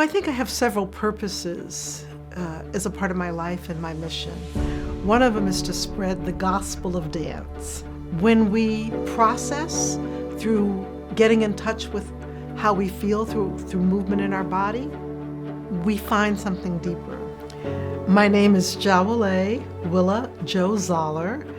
I think I have several purposes as a part of my life and my mission. One of them is to spread the gospel of dance. When we process through getting in touch with how we feel through movement in our body, we find something deeper. My name is Jawole Willa Zollar.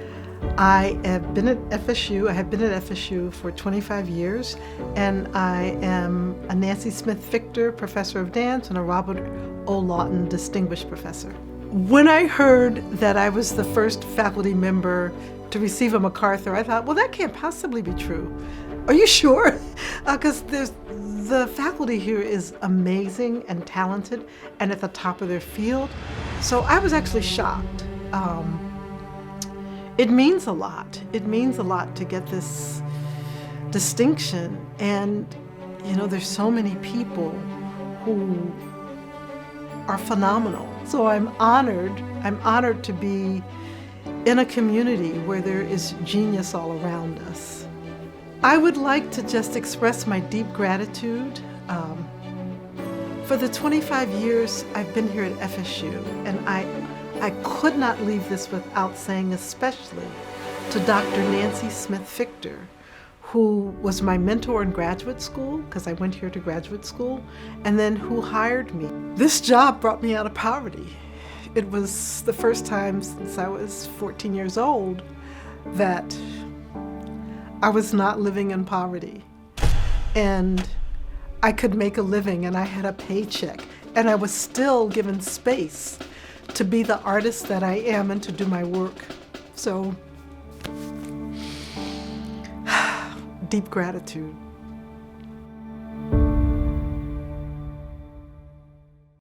I have been at FSU for 25 years, and I am a Nancy Smith Victor Professor of Dance and a Robert O. Lawton Distinguished Professor. When I heard that I was the first faculty member to receive a MacArthur, I thought, well, that can't possibly be true. Are you sure? Because the faculty here is amazing and talented and at the top of their field. So I was actually shocked. It means a lot. It means a lot to get this distinction. And, there's so many people who are phenomenal. So I'm honored to be in a community where there is genius all around us. I would like to just express my deep gratitude. For the 25 years I've been here at FSU, and I could not leave this without saying especially to Dr. Nancy Smith Victor, who was my mentor in graduate school, because I went here to graduate school, and then who hired me. This job brought me out of poverty. It was the first time since I was 14 years old that I was not living in poverty. And I could make a living, and I had a paycheck, and I was still given space to be the artist that I am and to do my work. So, deep gratitude.